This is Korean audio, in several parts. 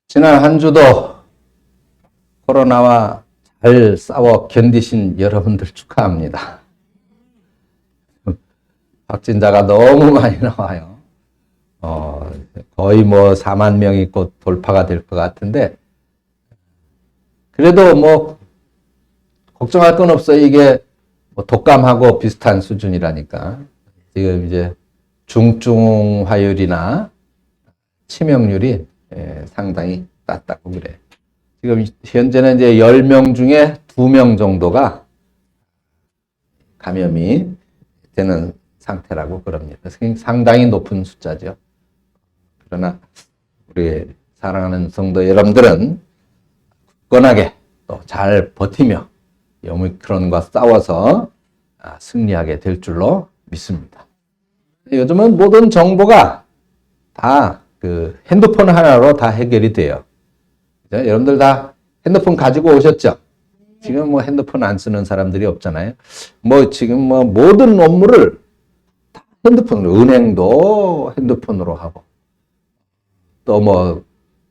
지난 한 주도 코로나와 잘 싸워 견디신 여러분들 축하합니다. 확진자가 너무 많이 나와요. 거의 뭐 4만 명이 곧 돌파가 될 것 같은데, 그래도 뭐 걱정할 건 없어요. 이게 뭐 독감하고 비슷한 수준이라니까. 지금 이제 중증화율이나 치명률이 상당히 낮다고 그래. 지금 현재는 이제 10명 중에 2명 정도가 감염이 되는 상태라고 그럽니다. 상당히 높은 숫자죠. 그러나 우리 사랑하는 성도 여러분들은 굳건하게 또 잘 버티며 이 오미크론과 싸워서 승리하게 될 줄로 믿습니다. 요즘은 모든 정보가 다 그 핸드폰 하나로 다 해결이 돼요. 여러분들 다 핸드폰 가지고 오셨죠? 지금 뭐 핸드폰 안 쓰는 사람들이 없잖아요. 뭐 지금 뭐 모든 업무를 다 핸드폰으로, 은행도 핸드폰으로 하고, 또 뭐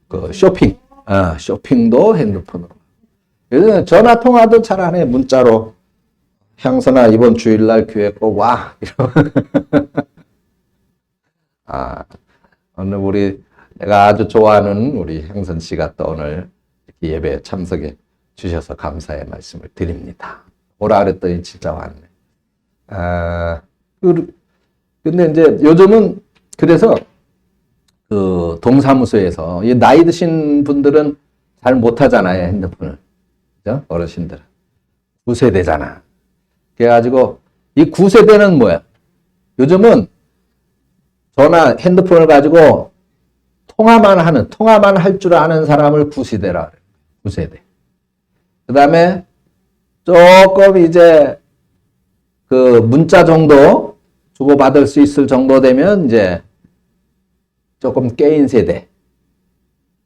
그 쇼핑도 핸드폰으로. 요즘 전화 통화도 잘 안 해. 문자로 형선아 이번 주일날 교회 꼭 와. 오늘 내가 아주 좋아하는 우리 형선 씨가 또 오늘 이렇게 예배에 참석해 주셔서 감사의 말씀을 드립니다. 오라 그랬더니 진짜 왔네. 근데 이제 요즘은 그래서 그 동사무소에서 이 나이 드신 분들은 잘 못하잖아요, 핸드폰을. 그죠? 어르신들은. 9세대잖아. 그래가지고 이 9세대는 뭐야? 요즘은 핸드폰을 가지고 통화만 할 줄 아는 사람을 9세대라 그래요. 9세대. 그 다음에 조금 이제 그 문자 정도 주고받을 수 있을 정도 되면 이제 조금 깨인 세대.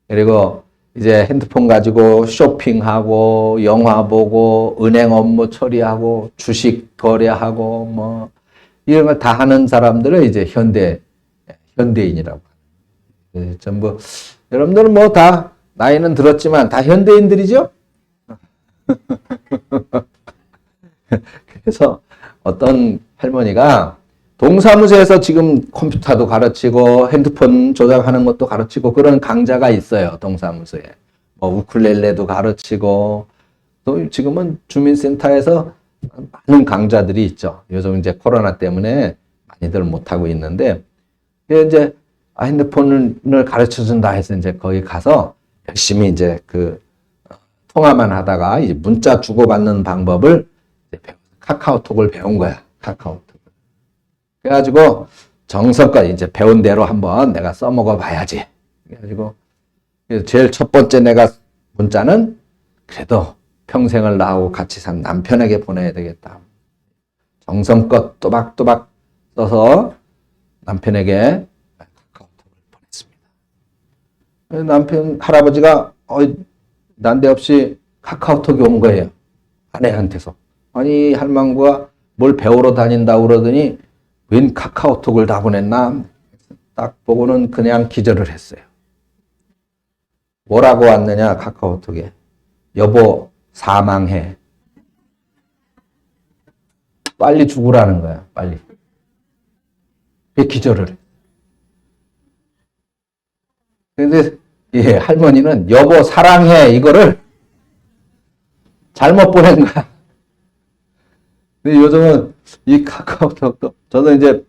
그리고 이제 핸드폰 가지고 쇼핑하고, 영화 보고, 은행 업무 처리하고, 주식 거래하고, 뭐, 이런 걸 다 하는 사람들은 이제 현대인이라고. 전부, 여러분들은 뭐 다 나이는 들었지만 다 현대인들이죠? 그래서 어떤 할머니가 동사무소에서 지금 컴퓨터도 가르치고 핸드폰 조작하는 것도 가르치고 그런 강좌가 있어요. 동사무소에. 뭐 우쿨렐레도 가르치고 또 지금은 주민센터에서 많은 강좌들이 있죠. 요즘 이제 코로나 때문에 많이들 못하고 있는데 이제 핸드폰을 가르쳐 준다 해서 이제 거기 가서 열심히 이제 통화만 하다가 이제 문자 주고받는 방법을 카카오톡을 배운 거야. 카카오톡. 그래가지고 정성껏 이제 배운 대로 한번 내가 써먹어 봐야지. 그래가지고 제일 첫 번째 내가 문자는 그래도 평생을 나하고 같이 산 남편에게 보내야 되겠다. 정성껏 또박또박 써서 남편에게 카카오톡을 보냈습니다. 남편 할아버지가 난데없이 카카오톡이 온 거예요. 아내한테서. 아니 할망구가 뭘 배우러 다닌다고 그러더니 웬 카카오톡을 다 보냈나? 딱 보고는 그냥 기절을 했어요. 뭐라고 왔느냐 카카오톡에. 여보 사망해. 빨리 죽으라는 거야. 빨리. 왜 기절을 해? 근데 할머니는 여보 사랑해 이거를 잘못 보낸 거야. 근데 요즘은 이 카카오톡도 저는 이제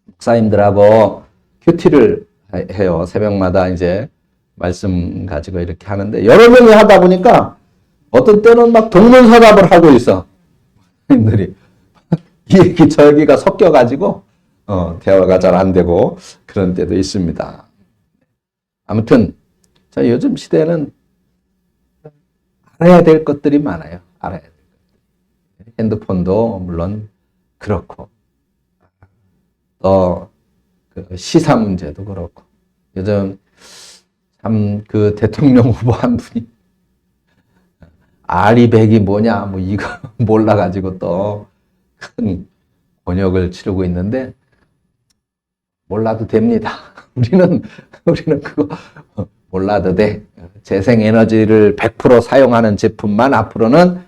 목사님들하고 큐티를 해요. 새벽마다 이제 말씀 가지고 이렇게 하는데 여러 명이 하다 보니까 어떤 때는 막 동문서답을 하고 있어. 목사님들이 이 얘기 저 얘기가 섞여가지고 대화가 잘 안 되고 그런 때도 있습니다. 아무튼 요즘 시대는 알아야 될 것들이 많아요. 알아야 될 것들. 핸드폰도 물론 그렇고 또 그 시사 문제도 그렇고 요즘 참 그 대통령 후보 한 분이 아리백이 뭐냐 뭐 이거 몰라가지고 또 큰 곤욕을 치르고 있는데 몰라도 됩니다. 우리는 그거 몰라도 돼. 재생에너지를 100% 사용하는 제품만 앞으로는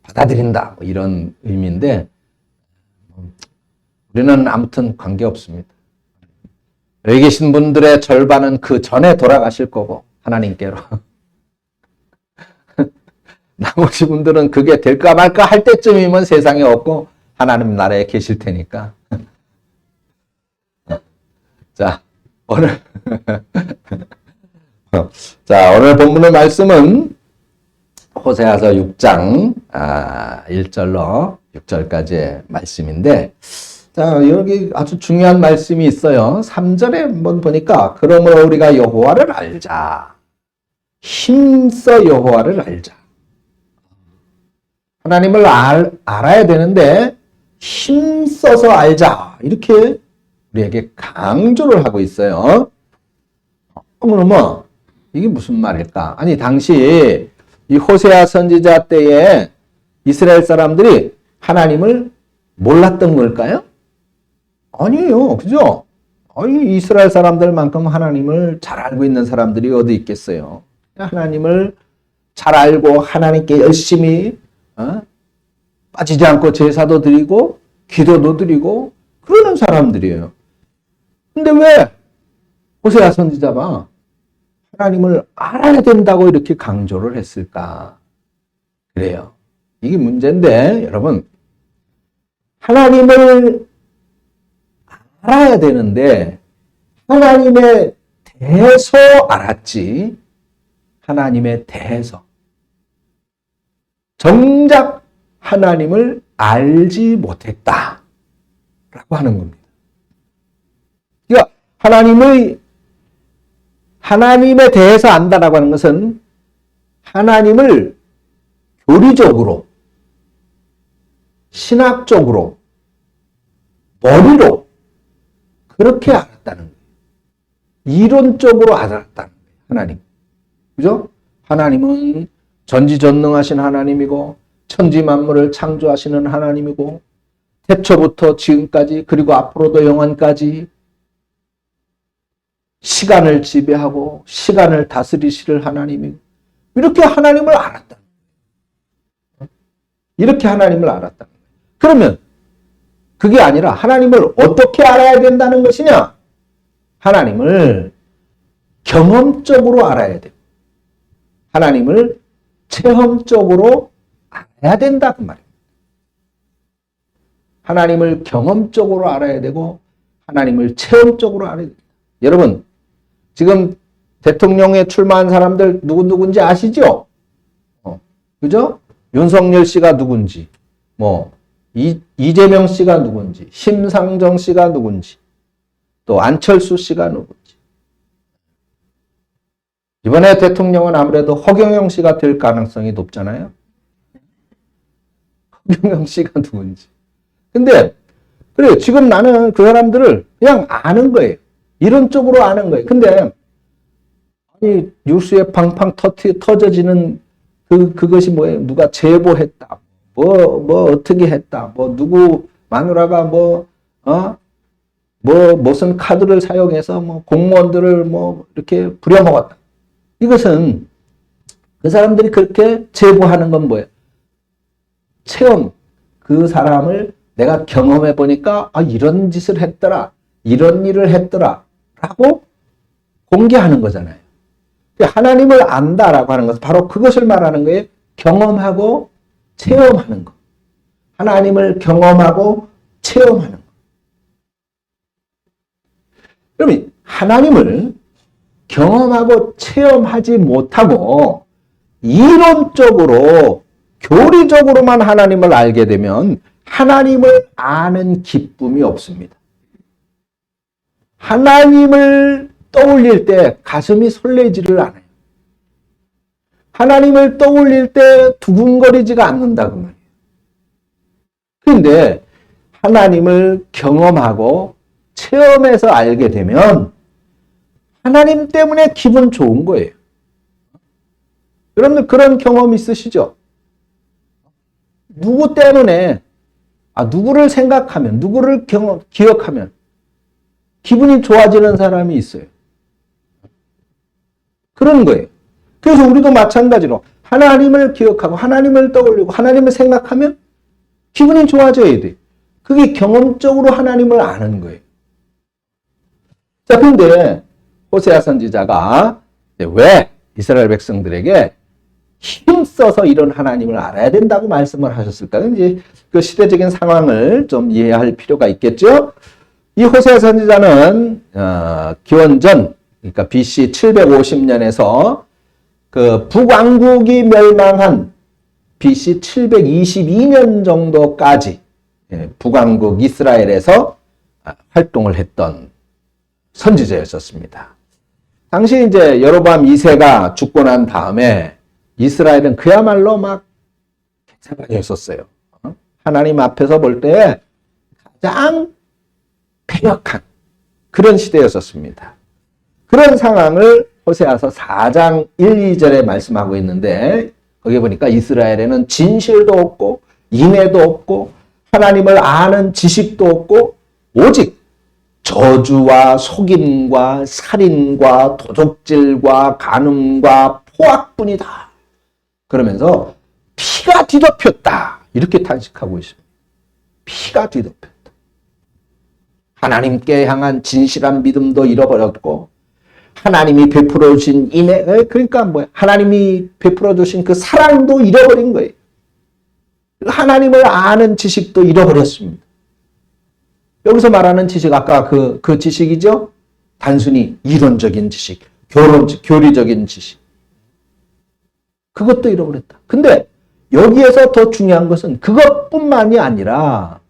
받아들인다. 뭐 이런 의미인데 우리는 아무튼 관계없습니다. 여기 계신 분들의 절반은 그 전에 돌아가실 거고 하나님께로. 나머지 분들은 그게 될까 말까 할 때쯤이면 세상에 없고 하나님 나라에 계실 테니까. 자, 오늘 오늘 본문의 말씀은 호세아서 6장 1절로 6절까지의 말씀인데, 자, 여기 아주 중요한 말씀이 있어요. 3절에 한번 보니까, 그러므로 우리가 여호와를 알자. 힘써 여호와를 알자. 하나님을 알아야 되는데 힘써서 알자. 이렇게 우리에게 강조를 하고 있어요. 그러면 이게 무슨 말일까? 아니, 당시 이 호세아 선지자 때에 이스라엘 사람들이 하나님을 몰랐던 걸까요? 아니에요. 그죠? 아니, 이스라엘 사람들만큼 하나님을 잘 알고 있는 사람들이 어디 있겠어요? 하나님을 잘 알고 하나님께 열심히 빠지지 않고 제사도 드리고 기도도 드리고 그러는 사람들이에요. 근데 왜 호세아 선지자가 하나님을 알아야 된다고 이렇게 강조를 했을까? 그래요. 이게 문제인데, 여러분, 하나님을 알아야 되는데 하나님에 대해서 알았지, 하나님에 대해서 정작 하나님을 알지 못했다라고 하는 겁니다. 그러니까 하나님에 대해서 안다라고 하는 것은 하나님을 교리적으로, 신학적으로, 머리로 그렇게 알았다는 거예요. 이론적으로 알았다는 거예요. 하나님. 그죠? 하나님은 전지전능하신 하나님이고 천지 만물을 창조하시는 하나님이고 태초부터 지금까지 그리고 앞으로도 영원까지 시간을 지배하고 시간을 다스리실 하나님이고, 이렇게 하나님을 알았다. 이렇게 하나님을 알았다. 그러면 그게 아니라 하나님을 어떻게 알아야 된다는 것이냐? 하나님을 경험적으로 알아야 돼요. 하나님을 체험적으로 알아야 된다 그 말입니다. 하나님을 경험적으로 알아야 되고 하나님을 체험적으로 알아야 됩니다. 여러분, 지금 대통령에 출마한 사람들 누군지 아시죠? 그죠? 윤석열 씨가 누군지, 이재명 씨가 누군지, 심상정 씨가 누군지, 또 안철수 씨가 누군지. 이번에 대통령은 아무래도 허경영 씨가 될 가능성이 높잖아요. 허경영 씨가 누군지. 근데 그래요. 지금 나는 그 사람들을 그냥 아는 거예요. 이론적으로 아는 거예요. 근데 아니, 뉴스에 팡팡 터져지는 그것이 뭐예요? 누가 제보했다. 어떻게 했다. 누구 마누라가 무슨 카드를 사용해서 공무원들을 이렇게 부려먹었다. 이것은 그 사람들이 그렇게 제보하는 건 뭐예요? 체험. 그 사람을 내가 경험해 보니까 이런 짓을 했더라. 이런 일을 했더라. 라고 공개하는 거잖아요. 하나님을 안다라고 하는 것은 바로 그것을 말하는 거예요. 경험하고 체험하는 것. 하나님을 경험하고 체험하는 것. 그러면 하나님을 경험하고 체험하지 못하고 이론적으로, 교리적으로만 하나님을 알게 되면 하나님을 아는 기쁨이 없습니다. 하나님을 떠올릴 때 가슴이 설레지를 않아요. 하나님을 떠올릴 때 두근거리지가 않는다 그 말이에요. 그런데 하나님을 경험하고 체험해서 알게 되면 하나님 때문에 기분 좋은 거예요. 여러분들 그런 경험 있으시죠? 누구 때문에, 누구를 생각하면, 누구를 기억하면 기분이 좋아지는 사람이 있어요. 그런 거예요. 그래서 우리도 마찬가지로 하나님을 기억하고 하나님을 떠올리고 하나님을 생각하면 기분이 좋아져야 돼. 그게 경험적으로 하나님을 아는 거예요. 자, 근데 호세아 선지자가 왜 이스라엘 백성들에게 힘써서 이런 하나님을 알아야 된다고 말씀을 하셨을까? 이제 그 시대적인 상황을 좀 이해할 필요가 있겠죠? 이 호세아 선지자는 기원전 그러니까 BC 750년에서 그 북왕국이 멸망한 BC 722년 정도까지 북왕국 이스라엘에서 활동을 했던 선지자였었습니다. 당시 이제 여로보암 2세가 죽고 난 다음에 이스라엘은 그야말로 막 객사반이었었어요. 하나님 앞에서 볼 때 가장 패역한 그런 시대였었습니다. 그런 상황을 호세아서 4장 1, 2절에 말씀하고 있는데 거기 보니까 이스라엘에는 진실도 없고 인애도 없고 하나님을 아는 지식도 없고 오직 저주와 속임과 살인과 도적질과 간음과 포악뿐이다. 그러면서 피가 뒤덮였다. 이렇게 탄식하고 있습니다. 피가 뒤덮였다. 하나님께 향한 진실한 믿음도 잃어버렸고 하나님이 베풀어 주신 인애, 그러니까 뭐야? 하나님이 베풀어 주신 그 사랑도 잃어버린 거예요. 하나님을 아는 지식도 잃어버렸습니다. 여기서 말하는 지식, 아까 그 지식이죠? 단순히 이론적인 지식, 교리적인 지식. 그것도 잃어버렸다. 근데 여기에서 더 중요한 것은 그것뿐만이 아니라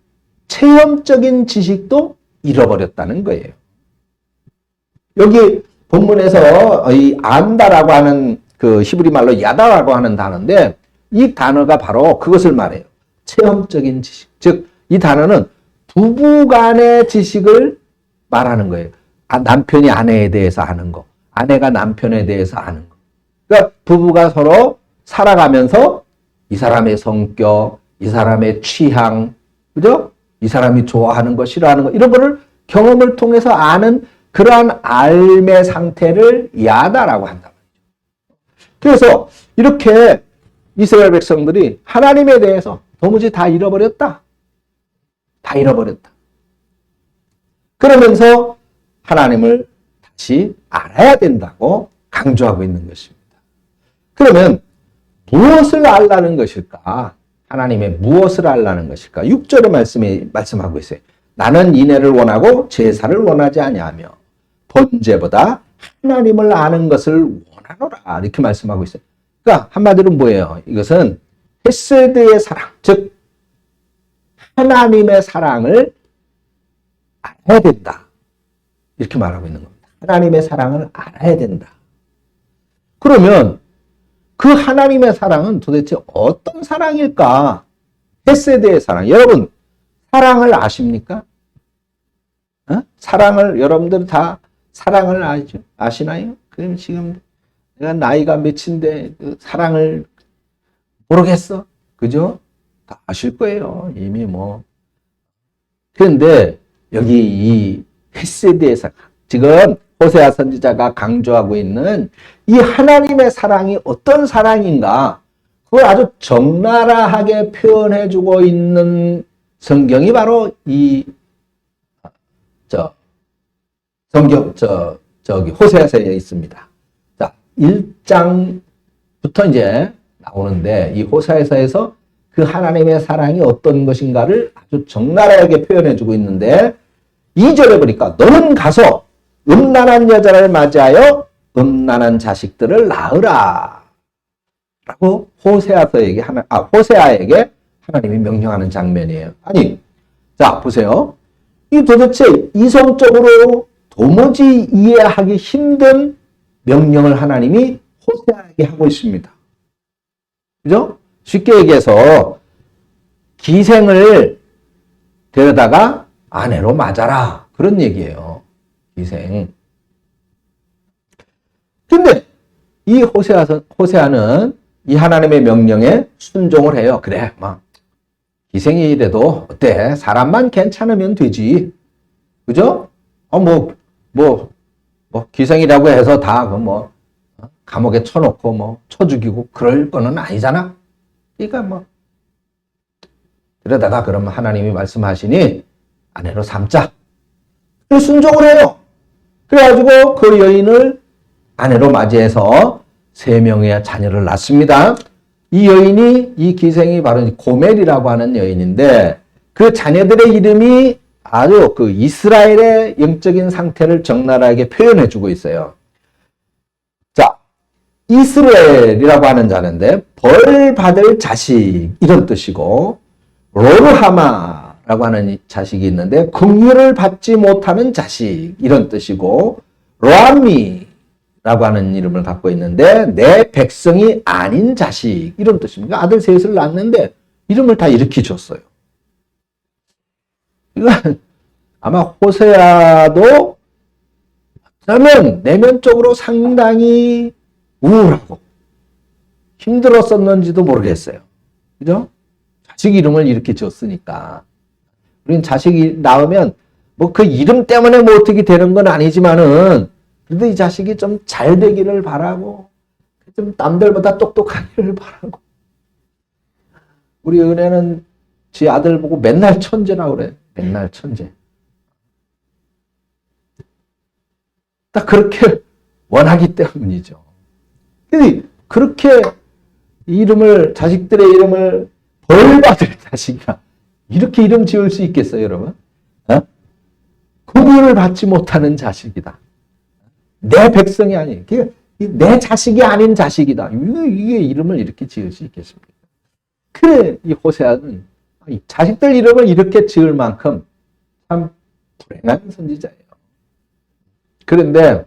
체험적인 지식도 잃어버렸다는 거예요. 여기 본문에서 이 안다라고 하는 그 히브리 말로 야다라고 하는 단어인데 이 단어가 바로 그것을 말해요. 체험적인 지식. 즉, 이 단어는 부부 간의 지식을 말하는 거예요. 남편이 아내에 대해서 아는 거, 아내가 남편에 대해서 아는 거. 그러니까 부부가 서로 살아가면서 이 사람의 성격, 이 사람의 취향, 그죠? 이 사람이 좋아하는 거, 싫어하는 거, 이런 거를 경험을 통해서 아는 그러한 알의 상태를 야다라고 한단 말이죠. 그래서 이렇게 이스라엘 백성들이 하나님에 대해서 도무지 다 잃어버렸다. 다 잃어버렸다. 그러면서 하나님을 다시 알아야 된다고 강조하고 있는 것입니다. 그러면 무엇을 알라는 것일까? 하나님의 무엇을 알라는 것일까? 6절의 말씀하고 있어요. 나는 인애를 원하고 제사를 원하지 아니하며 번제보다 하나님을 아는 것을 원하노라. 이렇게 말씀하고 있어요. 그러니까 한마디로 뭐예요? 이것은 헤세드의 사랑, 즉 하나님의 사랑을 알아야 된다. 이렇게 말하고 있는 겁니다. 하나님의 사랑을 알아야 된다. 그러면 그 하나님의 사랑은 도대체 어떤 사랑일까? 헤세드의 사랑. 여러분, 사랑을 아십니까? 사랑을, 여러분들 다 사랑을 아시나요? 그럼 지금 내가 나이가 몇인데 그 사랑을 모르겠어? 그죠? 다 아실 거예요. 이미 뭐. 그런데 여기 이 헤세드의 사랑, 지금 호세아 선지자가 강조하고 있는 이 하나님의 사랑이 어떤 사랑인가? 그걸 아주 적나라하게 표현해주고 있는 성경이 바로 저기 호세아서에 있습니다. 자, 1장부터 이제 나오는데 이 호세아서에서 그 하나님의 사랑이 어떤 것인가를 아주 적나라하게 표현해주고 있는데 2절에 보니까 너는 가서 음란한 여자를 맞이하여 음란한 자식들을 낳으라. 라고 호세아에게 하나님이 명령하는 장면이에요. 아니, 자, 보세요. 이 도대체 이성적으로 도무지 이해하기 힘든 명령을 하나님이 호세아에게 하고 있습니다. 그죠? 쉽게 얘기해서 기생을 데려다가 아내로 맞아라. 그런 얘기예요. 기생. 근데 이 호세아는 이 하나님의 명령에 순종을 해요. 그래, 막 기생이 이래도 어때? 사람만 괜찮으면 되지. 그죠? 기생이라고 해서 다 감옥에 쳐놓고 뭐 쳐 죽이고 그럴 거는 아니잖아. 그러니까 뭐 그러다가 그러면 하나님이 말씀하시니 아내로 삼자. 그래서 순종을 해요. 그래가지고 그 여인을 아내로 맞이해서 3명의 자녀를 낳습니다. 이 여인이, 이 기생이 바로 고멜이라고 하는 여인인데 그 자녀들의 이름이 아주 그 이스라엘의 영적인 상태를 적나라하게 표현해주고 있어요. 자, 이스라엘이라고 하는 자는데 벌 받을 자식 이런 뜻이고, 로르하마라고 하는 자식이 있는데 긍휼을 받지 못하는 자식 이런 뜻이고, 로암미라고 하는 이름을 갖고 있는데 내 백성이 아닌 자식 이런 뜻입니다. 아들 셋을 낳았는데 이름을 다 이렇게 줬어요. 이건 아마 호세아도 어쩌면 내면적으로 상당히 우울하고 힘들었었는지도 모르겠어요. 그죠? 자식 이름을 이렇게 줬으니까. 우리는 자식이 낳으면 뭐 그 이름 때문에 뭐 어떻게 되는 건 아니지만은 그래도 이 자식이 좀 잘 되기를 바라고 좀 남들보다 똑똑하기를 바라고. 우리 은혜는 지 아들 보고 맨날 천재라고 그래. 맨날 천재. 딱 그렇게 원하기 때문이죠. 근데 그렇게 이름을, 자식들의 이름을 벌받을 자식이라 이렇게 이름 지을 수 있겠어요, 여러분? 긍휼을 받지 못하는 자식이다. 내 백성이 아닌, 내 자식이 아닌 자식이다. 이게 이름을 이렇게 지을 수 있겠습니까? 그래, 이 호세아는 자식들 이름을 이렇게 지을 만큼 참 불행한 선지자예요. 그런데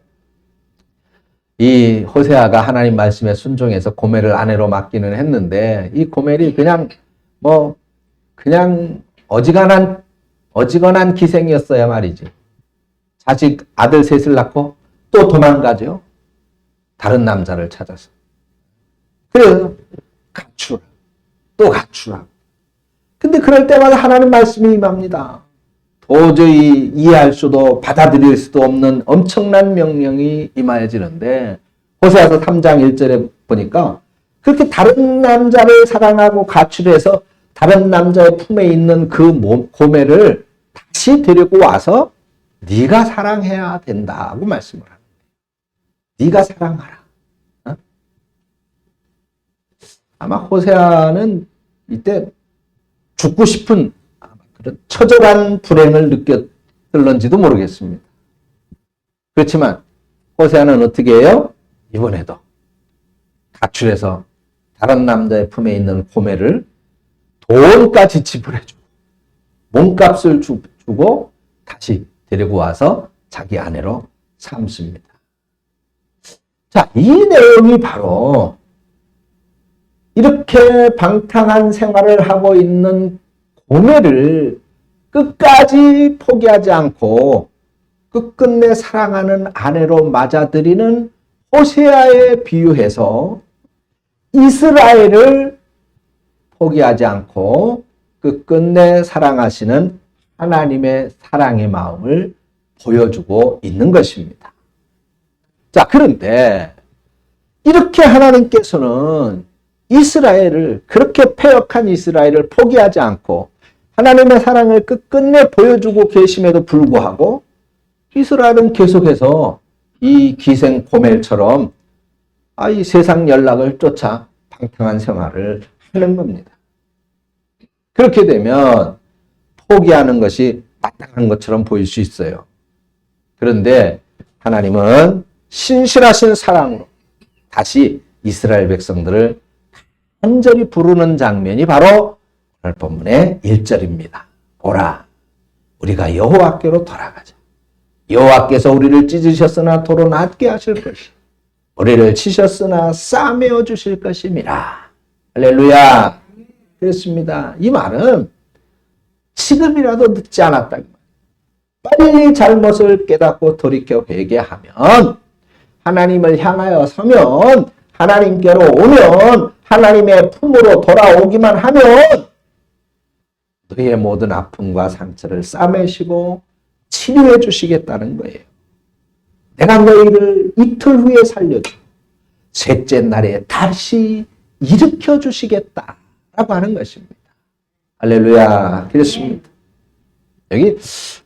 이 호세아가 하나님 말씀에 순종해서 고멜을 아내로 맡기는 했는데 이 고멜이 그냥 어지간한 기생이었어야 말이지. 자식 아들 셋을 낳고 또 도망가죠. 다른 남자를 찾아서. 그래서 가출하. 또 가출하고. 근데 그럴 때마다 하나님 말씀이 임합니다. 도저히 이해할 수도 받아들일 수도 없는 엄청난 명령이 임하여지는데 호세아서 3장 1절에 보니까 그렇게 다른 남자를 사랑하고 가출해서 다른 남자의 품에 있는 그 고멜을 다시 데리고 와서 네가 사랑해야 된다고 말씀을 합니다. 네가 사랑하라. 아마 호세아는 이때 죽고 싶은 그런 처절한 불행을 느꼈을런지도 모르겠습니다. 그렇지만 호세아는 어떻게 해요? 이번에도 가출해서 다른 남자의 품에 있는 고멜을 돈까지 지불해주고 몸값을 주고 다시 데리고 와서 자기 아내로 삼습니다. 자, 이 내용이 바로 이렇게 방탕한 생활을 하고 있는 고멜을 끝까지 포기하지 않고 끝끝내 사랑하는 아내로 맞아들이는 호세아에 비유해서 이스라엘을 포기하지 않고 끝끝내 사랑하시는 하나님의 사랑의 마음을 보여주고 있는 것입니다. 자, 그런데 이렇게 하나님께서는 이스라엘을, 그렇게 패역한 이스라엘을 포기하지 않고 하나님의 사랑을 끝끝내 보여주고 계심에도 불구하고 이스라엘은 계속해서 이 기생 고멜처럼 이 세상 연락을 쫓아 방탕한 생활을 하는 겁니다. 그렇게 되면 포기하는 것이 마땅한 것처럼 보일 수 있어요. 그런데 하나님은 신실하신 사랑으로 다시 이스라엘 백성들을 간절히 부르는 장면이 바로 오늘 본문의 1절입니다. 보라, 우리가 여호와께로 돌아가자. 여호와께서 우리를 찢으셨으나 도로 낫게 하실 것이요 우리를 치셨으나 싸매어 주실 것임이라. 할렐루야. 그렇습니다. 이 말은 지금이라도 늦지 않았다. 빨리 잘못을 깨닫고 돌이켜 회개하면, 하나님을 향하여 서면, 하나님께로 오면, 하나님의 품으로 돌아오기만 하면 너희의 모든 아픔과 상처를 싸매시고 치료해 주시겠다는 거예요. 내가 너희를 이틀 후에 살려주고 셋째 날에 다시 일으켜 주시겠다라고 하는 것입니다. 할렐루야. 그렇습니다. 여기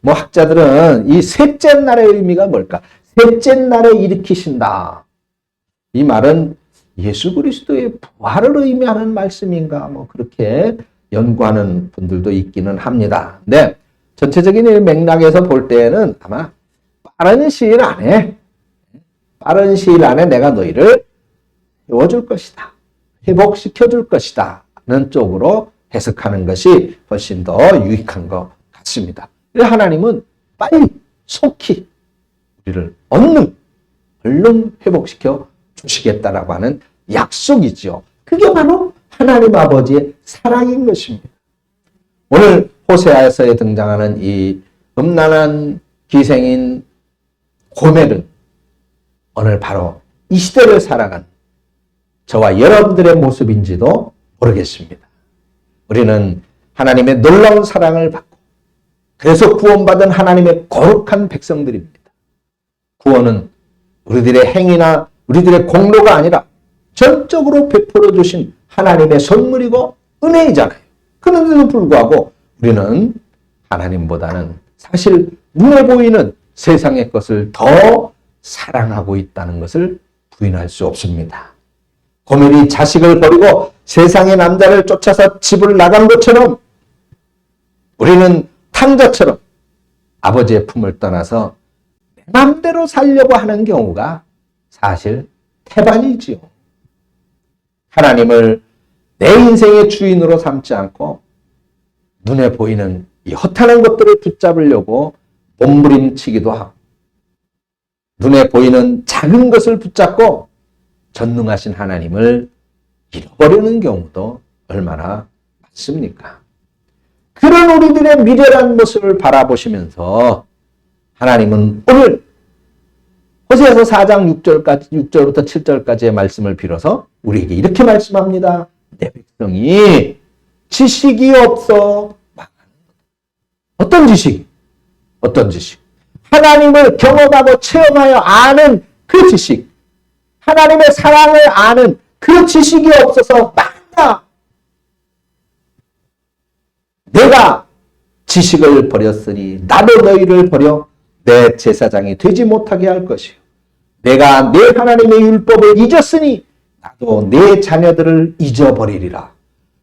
뭐 학자들은 이 셋째 날의 의미가 뭘까? 셋째 날에 일으키신다. 이 말은 예수 그리스도의 부활을 의미하는 말씀인가? 뭐 그렇게 연구하는 분들도 있기는 합니다. 근데 전체적인 이 맥락에서 볼 때는 아마 빠른 시일 안에 내가 너희를 세워줄 것이다. 회복시켜줄 것이다. 는 쪽으로 해석하는 것이 훨씬 더 유익한 것 같습니다. 하나님은 빨리 속히 우리를 얼른 회복시켜 주시겠다라고 하는 약속이죠. 그게 바로 하나님 아버지의 사랑인 것입니다. 오늘 호세아서에 등장하는 이 음란한 기생인 고멜은 오늘 바로 이 시대를 살아간 저와 여러분들의 모습인지도 모르겠습니다. 우리는 하나님의 놀라운 사랑을 받고 그래서 구원받은 하나님의 거룩한 백성들입니다. 구원은 우리들의 행위나 우리들의 공로가 아니라 전적으로 베풀어 주신 하나님의 선물이고 은혜이잖아요. 그런데도 불구하고 우리는 하나님보다는 사실 눈에 보이는 세상의 것을 더 사랑하고 있다는 것을 부인할 수 없습니다. 고멜이 자식을 버리고 세상의 남자를 쫓아서 집을 나간 것처럼 우리는 탕자처럼 아버지의 품을 떠나서 내 마음대로 살려고 하는 경우가 사실 태반이지요. 하나님을 내 인생의 주인으로 삼지 않고 눈에 보이는 이 허탄한 것들을 붙잡으려고 몸부림치기도 하고 눈에 보이는 작은 것을 붙잡고 전능하신 하나님을 잃어버리는 경우도 얼마나 많습니까? 그런 우리들의 미련한 모습을 바라보시면서 하나님은 오늘 호세아서 4장 6절부터 7절까지의 말씀을 빌어서 우리에게 이렇게 말씀합니다. 내 백성이 지식이 없어 망하는 것. 어떤 지식? 어떤 지식? 하나님을 경험하고 체험하여 아는 그 지식. 하나님의 사랑을 아는 그 지식이 없어서 망한다. 내가 지식을 버렸으니 나도 너희를 버려 내 제사장이 되지 못하게 할 것이요. 내가 내 하나님의 율법을 잊었으니 나도 내 자녀들을 잊어버리리라.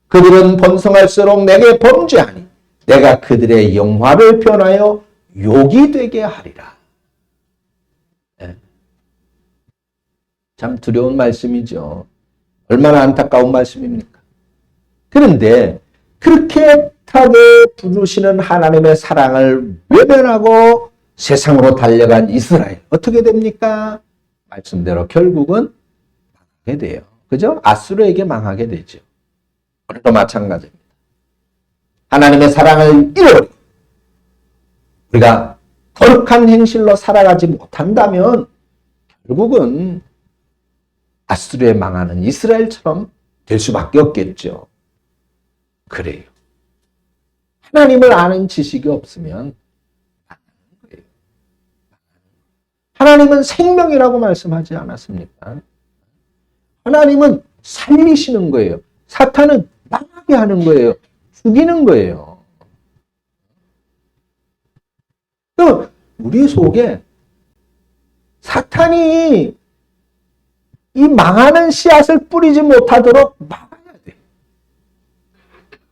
그들은 번성할수록 내게 범죄하니 내가 그들의 영화를 변하여 욕이 되게 하리라. 네. 참 두려운 말씀이죠. 얼마나 안타까운 말씀입니까? 그런데 그렇게 타게 부르시는 하나님의 사랑을 외면하고 세상으로 달려간 이스라엘 어떻게 됩니까? 말씀대로 결국은 망하게 돼요. 그죠? 아수르에게 망하게 되죠. 오늘도 마찬가지입니다. 하나님의 사랑을 잃어버리고 우리가 거룩한 행실로 살아가지 못한다면 결국은 아수르에 망하는 이스라엘처럼 될 수밖에 없겠죠. 그래요. 하나님을 아는 지식이 없으면 하나님은 생명이라고 말씀하지 않았습니까? 하나님은 살리시는 거예요. 사탄은 망하게 하는 거예요. 죽이는 거예요. 우리 속에 사탄이 이 망하는 씨앗을 뿌리지 못하도록 막아야 돼.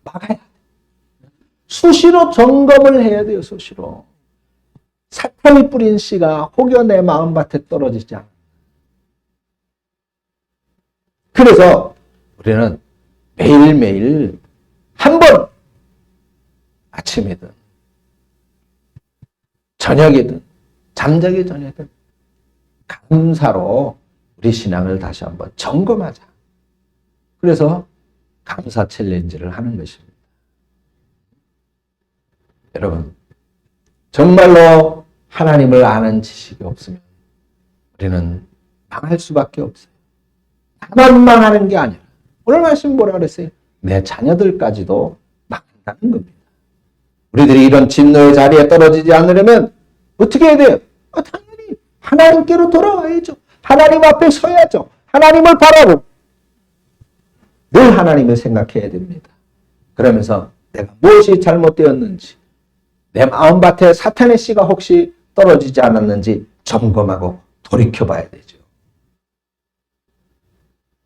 막아야 돼. 수시로 점검을 해야 돼요. 수시로. 사탄이 뿌린 씨가 혹여 내 마음밭에 떨어지지 않아. 그래서 우리는 매일매일 한 번 아침이든 저녁이든 잠자기 전에든 감사로 우리 신앙을 다시 한번 점검하자. 그래서 감사 챌린지를 하는 것입니다. 여러분, 정말로 하나님을 아는 지식이 없으면 우리는 망할 수밖에 없어요. 나만 망하는 게 아니라 오늘 말씀 뭐라 그랬어요? 내 자녀들까지도 망한다는 겁니다. 우리들이 이런 진노의 자리에 떨어지지 않으려면 어떻게 해야 돼요? 당연히 하나님께로 돌아와야죠. 하나님 앞에 서야죠. 하나님을 바라보고 늘 하나님을 생각해야 됩니다. 그러면서 내가 무엇이 잘못되었는지, 내 마음밭에 사탄의 씨가 혹시 떨어지지 않았는지 점검하고 돌이켜봐야 되죠.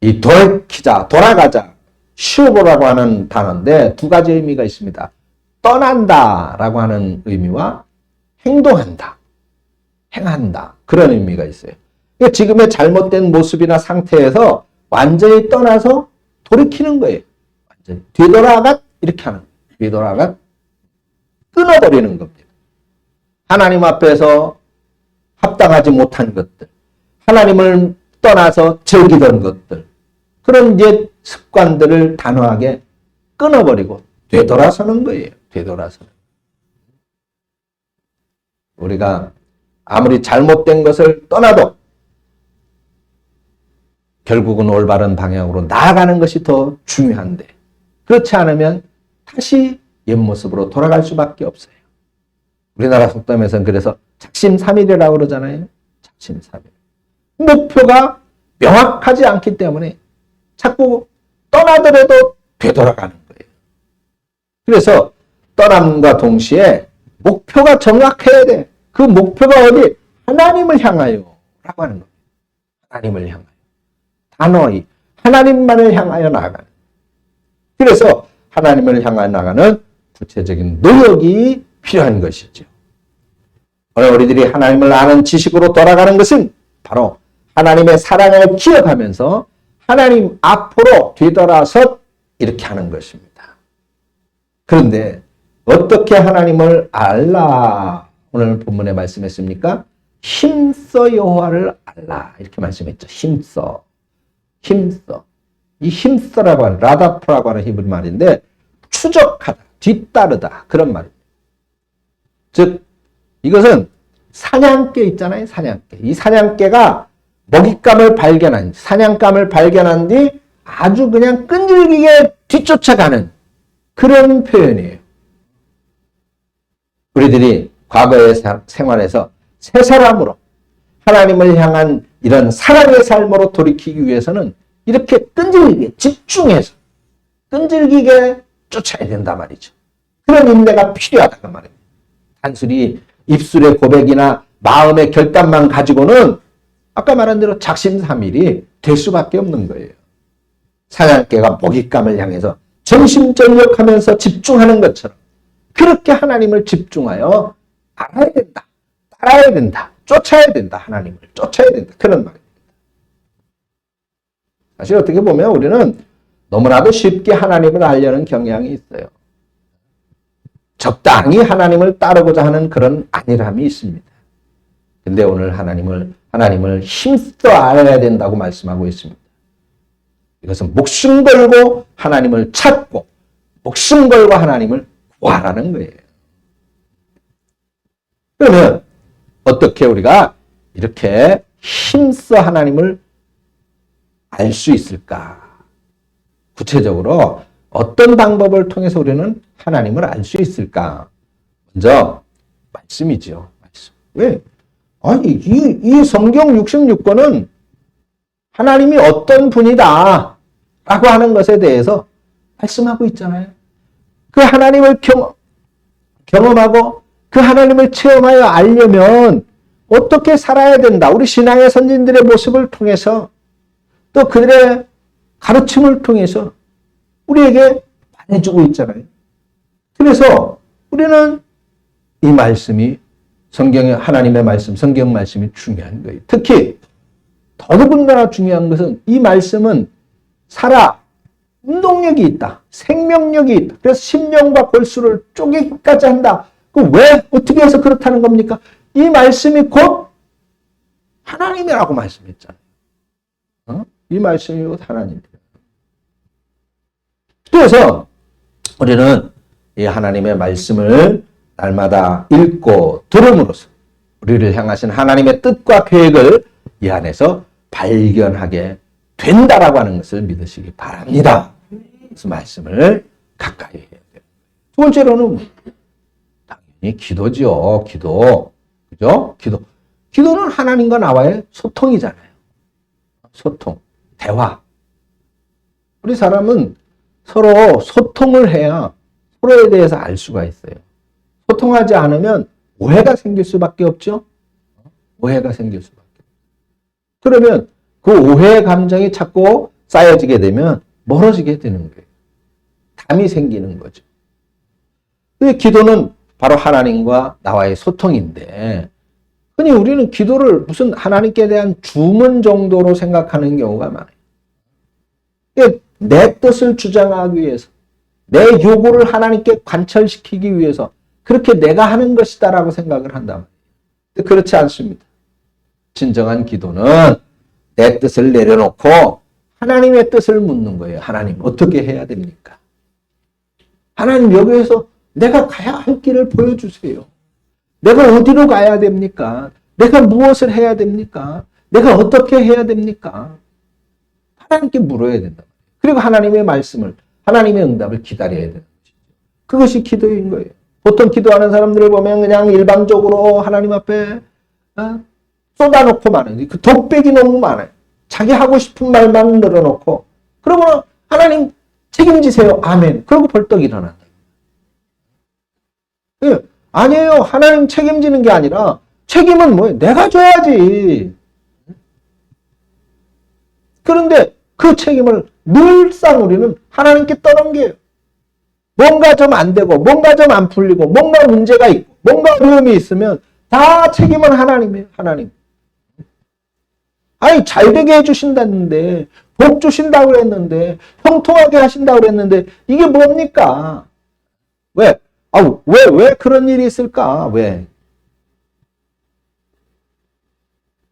이 돌이키자, 돌아가자, 슈보라고 하는 단어인데 두 가지 의미가 있습니다. 떠난다라고 하는 의미와 행동한다, 행한다, 그런 의미가 있어요. 그러니까 지금의 잘못된 모습이나 상태에서 완전히 떠나서 돌이키는 거예요. 완전히 되돌아가 이렇게 하는 거예요. 되돌아가 끊어버리는 겁니다. 하나님 앞에서 합당하지 못한 것들, 하나님을 떠나서 즐기던 것들, 그런 이제 습관들을 단호하게 끊어버리고 되돌아서는 거예요. 되돌아서는. 우리가 아무리 잘못된 것을 떠나도 결국은 올바른 방향으로 나아가는 것이 더 중요한데, 그렇지 않으면 다시 옛 모습으로 돌아갈 수밖에 없어요. 우리나라 속담에서는 그래서 작심삼일이라고 그러잖아요. 작심삼일. 목표가 명확하지 않기 때문에 자꾸 떠나더라도 되돌아가는 거예요. 그래서 떠남과 동시에 목표가 정확해야 돼. 그 목표가 어디? 하나님을 향하여 라고 하는 겁니다. 하나님을 향하여. 단호히 하나님만을 향하여 나아가는. 그래서 하나님을 향하여 나가는 구체적인 노력이 필요한 것이죠. 오늘 우리들이 하나님을 아는 지식으로 돌아가는 것은 바로 하나님의 사랑을 기억하면서 하나님 앞으로 뒤돌아서 이렇게 하는 것입니다. 그런데 어떻게 하나님을 알라? 오늘 본문에 말씀했습니까? 힘써 여호와를 알라 이렇게 말씀했죠. 힘써. 이 힘써라고 하는 라다프라고 하는 히브리 말인데 추적하다, 뒤따르다 그런 말입니다. 즉 이것은 사냥개 있잖아요. 사냥개. 이 사냥개가 먹잇감을 발견한, 사냥감을 발견한 뒤 아주 그냥 끈질기게 뒤쫓아가는 그런 표현이에요. 우리들이 과거의 생활에서 새 사람으로 하나님을 향한 이런 사랑의 삶으로 돌이키기 위해서는 이렇게 끈질기게 집중해서 끈질기게 쫓아야 된단 말이죠. 그런 인내가 필요하다는 말입니다. 단순히 입술의 고백이나 마음의 결단만 가지고는 아까 말한 대로 작심삼일이 될 수밖에 없는 거예요. 사냥개가 먹잇감을 향해서 전심전력하면서 집중하는 것처럼 그렇게 하나님을 집중하여 알아야 된다. 따라야 된다. 쫓아야 된다. 하나님을 쫓아야 된다. 그런 말입니다. 사실 어떻게 보면 우리는 너무나도 쉽게 하나님을 알려는 경향이 있어요. 적당히 하나님을 따르고자 하는 그런 안일함이 있습니다. 근데 오늘 하나님을 힘써 알아야 된다고 말씀하고 있습니다. 이것은 목숨 걸고 하나님을 찾고 목숨 걸고 하나님을 구하라는 거예요. 그러면 어떻게 우리가 이렇게 힘써 하나님을 알 수 있을까? 구체적으로 어떤 방법을 통해서 우리는 하나님을 알 수 있을까? 먼저 말씀이죠. 말씀. 왜? 아니 이 성경 66권은 하나님이 어떤 분이다 라고 하는 것에 대해서 말씀하고 있잖아요. 그 하나님을 경험하고 그 하나님을 체험하여 알려면 어떻게 살아야 된다. 우리 신앙의 선진들의 모습을 통해서 또 그들의 가르침을 통해서 우리에게 말해주고 있잖아요. 그래서 우리는 이 말씀이 성경의 하나님의 말씀, 성경 말씀이 중요한 거예요. 특히 더더군다나 중요한 것은 이 말씀은 운동력이 있다. 생명력이 있다. 그래서 심령과 골수를 쪼개기까지 한다. 왜 어떻게 해서 그렇다는 겁니까? 이 말씀이 곧 하나님이라고 말씀했잖아요. 이 말씀이 곧 하나님이에요. 그래서 우리는 이 하나님의 말씀을 날마다 읽고 들음으로써 우리를 향하신 하나님의 뜻과 계획을 이 안에서 발견하게 된다라고 하는 것을 믿으시기 바랍니다. 그래서 말씀을 가까이 해야 돼요. 두 번째로는 당연히 기도죠. 기도. 그죠? 기도는 하나님과 나와의 소통이잖아요. 소통. 대화. 우리 사람은 서로 소통을 해야 서로에 대해서 알 수가 있어요. 소통하지 않으면 오해가 생길 수밖에 없죠. 오해가 생길 수밖에 없죠. 그러면 그 오해의 감정이 자꾸 쌓여지게 되면 멀어지게 되는 거예요. 담이 생기는 거죠. 기도는 바로 하나님과 나와의 소통인데 흔히 우리는 기도를 무슨 하나님께 대한 주문 정도로 생각하는 경우가 많아요. 내 뜻을 주장하기 위해서, 내 요구를 하나님께 관철시키기 위해서 그렇게 내가 하는 것이다라고 생각을 한다. 근데 그렇지 않습니다. 진정한 기도는 내 뜻을 내려놓고 하나님의 뜻을 묻는 거예요. 하나님 어떻게 해야 됩니까? 하나님 여기에서 내가 가야 할 길을 보여주세요. 내가 어디로 가야 됩니까? 내가 무엇을 해야 됩니까? 내가 어떻게 해야 됩니까? 하나님께 물어야 된다. 그리고 하나님의 말씀을, 하나님의 응답을 기다려야 되는 것이죠. 그것이 기도인 거예요. 보통 기도하는 사람들을 보면 그냥 일방적으로 하나님 앞에 쏟아놓고 많아요. 그 독백이 너무 많아요. 자기 하고 싶은 말만 늘어놓고 그러면 하나님 책임지세요. 아멘. 그러고 벌떡 일어난다. 아니에요. 하나님 책임지는 게 아니라 책임은 뭐예요? 내가 져야지. 그런데 그 책임을 늘상 우리는 하나님께 떠넘겨요. 뭔가 좀 안 되고 뭔가 좀 안 풀리고 뭔가 문제가 있고 뭔가 어려움이 있으면 다 책임은 하나님이에요. 하나님. 아니 잘 되게 해주신다는데 복 주신다고 그랬는데 형통하게 하신다고 그랬는데 이게 뭡니까? 왜? 왜 그런 일이 있을까? 왜?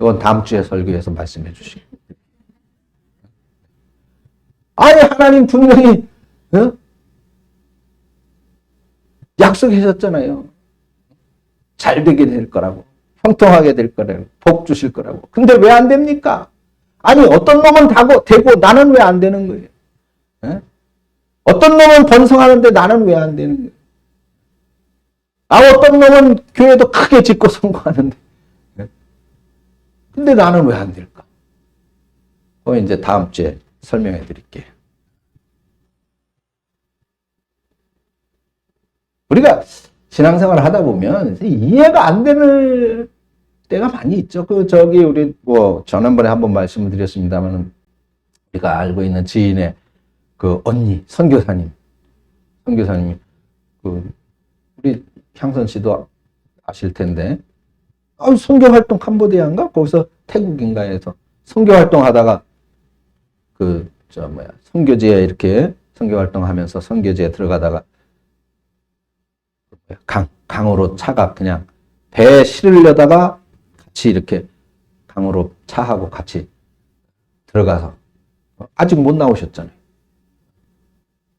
이건 다음 주에 설교에서 말씀해 주시고. 아니 하나님 분명히 약속하셨잖아요. 잘 되게 될 거라고. 형통하게 될 거라고. 복 주실 거라고. 근데 왜 안 됩니까? 아니 어떤 놈은 되고 나는 왜 안 되는 거예요? 어떤 놈은 번성하는데 나는 왜 안 되는 거예요? 어떤 놈은 교회도 크게 짓고 성공하는데 근데 나는 왜 안 될까? 이제 다음 주에 설명해 드릴게요. 우리가 신앙생활을 하다 보면 이해가 안 되는 때가 많이 있죠. 우리 지난번에 한번 말씀을 드렸습니다만 우리가 알고 있는 지인의 언니 선교사님이 우리 향선 씨도 아실 텐데 선교 활동 캄보디아인가 거기서 태국인가에서 선교 활동하다가 선교지에 이렇게 선교 활동하면서 선교지에 들어가다가 강으로 차가 그냥 배에 실으려다가 같이 이렇게 강으로 차하고 같이 들어가서 아직 못 나오셨잖아요.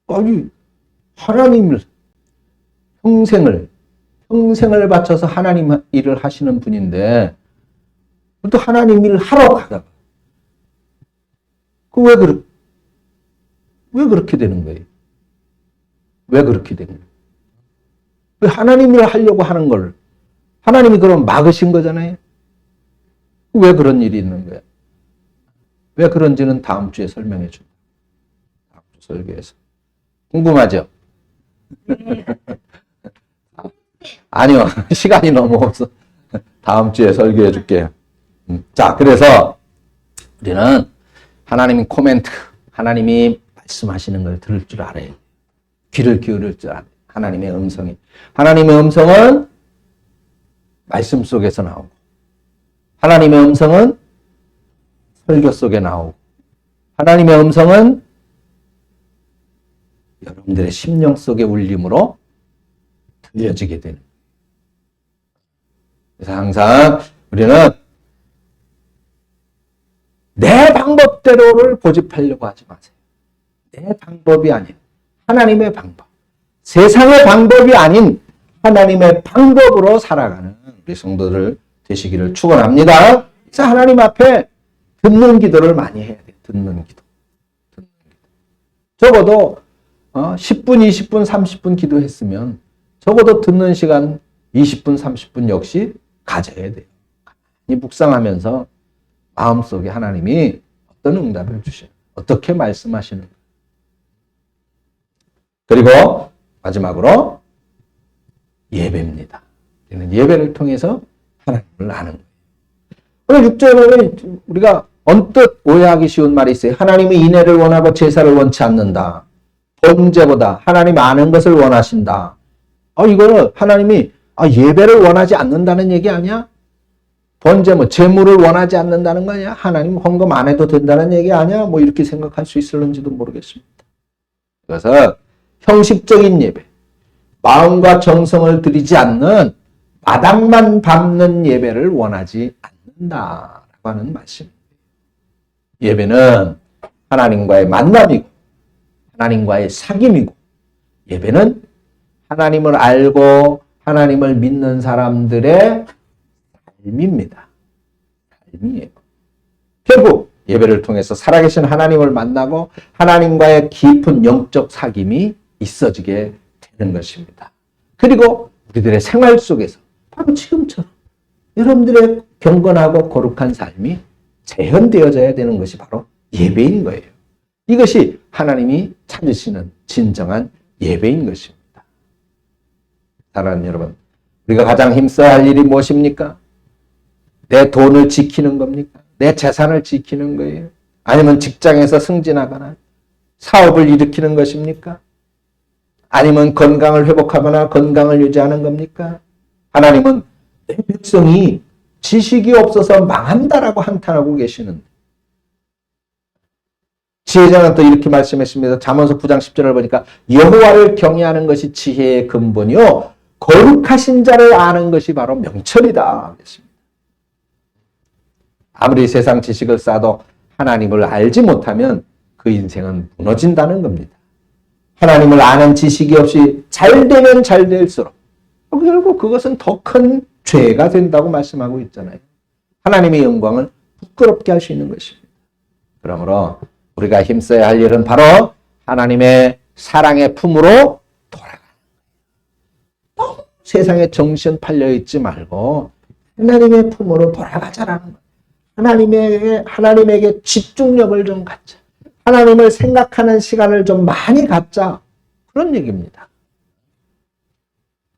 아니 하나님을 평생을 바쳐서 하나님 일을 하시는 분인데 또 하나님 일을 하러 가다가 왜 그렇게 되는 거예요? 왜 그렇게 되는 거예요? 왜 하나님 일을 하려고 하는 걸 하나님이 그럼 막으신 거잖아요? 왜 그런 일이 있는 거야? 왜 그런지는 다음 주에 설명해 줍니다. 다음 주 설교에서. 궁금하죠? 아니요. 시간이 너무 없어. 다음 주에 설교해 줄게요. 자, 그래서 우리는 하나님이 코멘트, 하나님이 말씀하시는 걸 들을 줄 알아요. 귀를 기울일 줄 알아요. 하나님의 음성이. 하나님의 음성은 말씀 속에서 나오고 하나님의 음성은 설교 속에 나오고 하나님의 음성은 여러분들의 심령 속의 울림으로 들려지게 되는 거예요. 그래서 항상 우리는 내 방법대로를 고집하려고 하지 마세요. 내 방법이 아닌 하나님의 방법. 세상의 방법이 아닌 하나님의 방법으로 살아가는 우리 성도들 되시기를 축원합니다. 그래서 하나님 앞에 듣는 기도를 많이 해야 돼요. 듣는 기도. 적어도 10분, 20분, 30분 기도했으면 적어도 듣는 시간 20분, 30분 역시 가져야 돼요. 이 묵상하면서 마음속에 하나님이 어떤 응답을 주시는, 어떻게 말씀하시는. 그리고 마지막으로 예배입니다. 예배를 통해서 하나님을 아는 거예요. 오늘 6절에 우리가 언뜻 오해하기 쉬운 말이 있어요. 하나님이 인애를 원하고 제사를 원치 않는다. 번제보다 하나님 아는 것을 원하신다. 이거는 하나님이 예배를 원하지 않는다는 얘기 아니야? 번제 제물을 원하지 않는다는 거 아니야? 하나님 헌금 안 해도 된다는 얘기 아니야? 이렇게 생각할 수 있을는지도 모르겠습니다. 그래서 형식적인 예배, 마음과 정성을 들이지 않는 마당만 밟는 예배를 원하지 않는다라고 하는 말씀입니다. 예배는 하나님과의 만남이고 하나님과의 사귐이고, 예배는 하나님을 알고 하나님을 믿는 사람들의 삶입니다. 삶이에요. 결국 예배를 통해서 살아계신 하나님을 만나고 하나님과의 깊은 영적 사귐이 있어지게 되는 것입니다. 그리고 우리들의 생활 속에서 바로 지금처럼 여러분들의 경건하고 거룩한 삶이 재현되어져야 되는 것이 바로 예배인 거예요. 이것이 하나님이 찾으시는 진정한 예배인 것입니다. 사랑하는 여러분, 우리가 가장 힘써야 할 일이 무엇입니까? 내 돈을 지키는 겁니까? 내 재산을 지키는 거예요? 아니면 직장에서 승진하거나 사업을 일으키는 것입니까? 아니면 건강을 회복하거나 건강을 유지하는 겁니까? 하나님은 내 백성이 지식이 없어서 망한다라고 한탄하고 계시는데, 지혜자는 또 이렇게 말씀했습니다. 잠언서 9장 10절을 보니까 여호와를 경외하는 것이 지혜의 근본이요 거룩하신 자를 아는 것이 바로 명철이다. 아무리 세상 지식을 쌓아도 하나님을 알지 못하면 그 인생은 무너진다는 겁니다. 하나님을 아는 지식이 없이 잘 되면 잘 될수록 결국 그것은 더 큰 죄가 된다고 말씀하고 있잖아요. 하나님의 영광을 부끄럽게 할 수 있는 것입니다. 그러므로 우리가 힘써야 할 일은 바로 하나님의 사랑의 품으로 돌아가는 거예요. 너무 세상에 정신 팔려 있지 말고 하나님의 품으로 돌아가자라는 거예요. 하나님에게 집중력을 좀 갖자. 하나님을 생각하는 시간을 좀 많이 갖자. 그런 얘기입니다.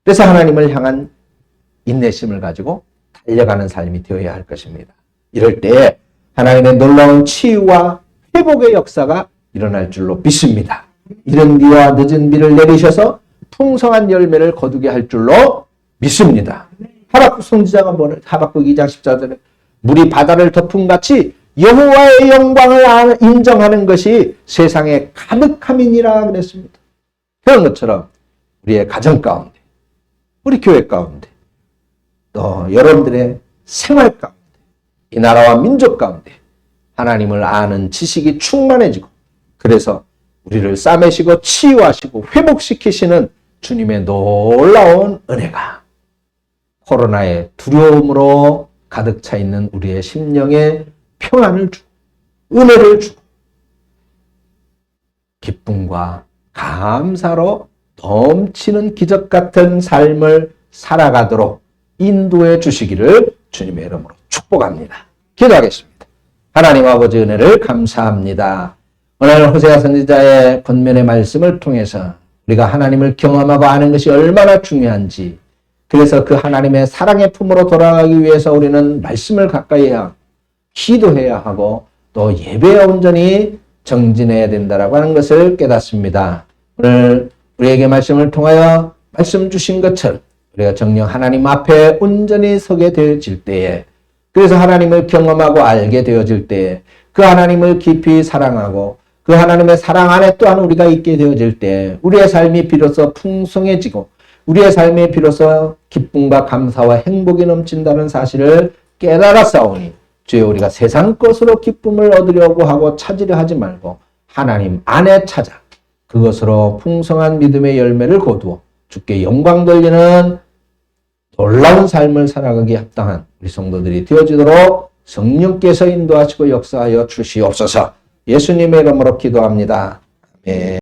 그래서 하나님을 향한 인내심을 가지고 달려가는 삶이 되어야 할 것입니다. 이럴 때 하나님의 놀라운 치유와 회복의 역사가 일어날 줄로 믿습니다. 이른 비와 늦은 비를 내리셔서 풍성한 열매를 거두게 할 줄로 믿습니다. 하박국 선지자가 뭐래? 하박국 2장 14절에 물이 바다를 덮은 같이 여호와의 영광을 인정하는 것이 세상에 가득함이니라 그랬습니다. 그런 것처럼 우리의 가정 가운데, 우리 교회 가운데, 또 여러분들의 생활 가운데, 이 나라와 민족 가운데 하나님을 아는 지식이 충만해지고, 그래서 우리를 싸매시고 치유하시고 회복시키시는 주님의 놀라운 은혜가 코로나의 두려움으로 가득 차 있는 우리의 심령에 평안을 주고 은혜를 주고 기쁨과 감사로 넘치는 기적 같은 삶을 살아가도록 인도해 주시기를 주님의 이름으로 축복합니다. 기도하겠습니다. 하나님 아버지 은혜를 감사합니다. 오늘 호세아 선지자의 권면의 말씀을 통해서 우리가 하나님을 경험하고 아는 것이 얼마나 중요한지, 그래서 그 하나님의 사랑의 품으로 돌아가기 위해서 우리는 말씀을 가까이 해야 하고 기도해야 하고 또 예배에 온전히 정진해야 된다라고 하는 것을 깨닫습니다. 오늘 우리에게 말씀을 통하여 말씀 주신 것처럼 우리가 정녕 하나님 앞에 온전히 서게 되어질 때에, 그래서 하나님을 경험하고 알게 되어질 때에 그 하나님을 깊이 사랑하고 그 하나님의 사랑 안에 또한 우리가 있게 되어질 때 우리의 삶이 비로소 풍성해지고 우리의 삶에 비로소 기쁨과 감사와 행복이 넘친다는 사실을 깨달았사오니, 주여 우리가 세상 것으로 기쁨을 얻으려고 하고 찾으려 하지 말고 하나님 안에 찾아 그것으로 풍성한 믿음의 열매를 거두어 주께 영광 돌리는 놀라운 삶을 살아가기에 합당한 우리 성도들이 되어지도록 성령께서 인도하시고 역사하여 주시옵소서. 예수님의 이름으로 기도합니다. 아멘.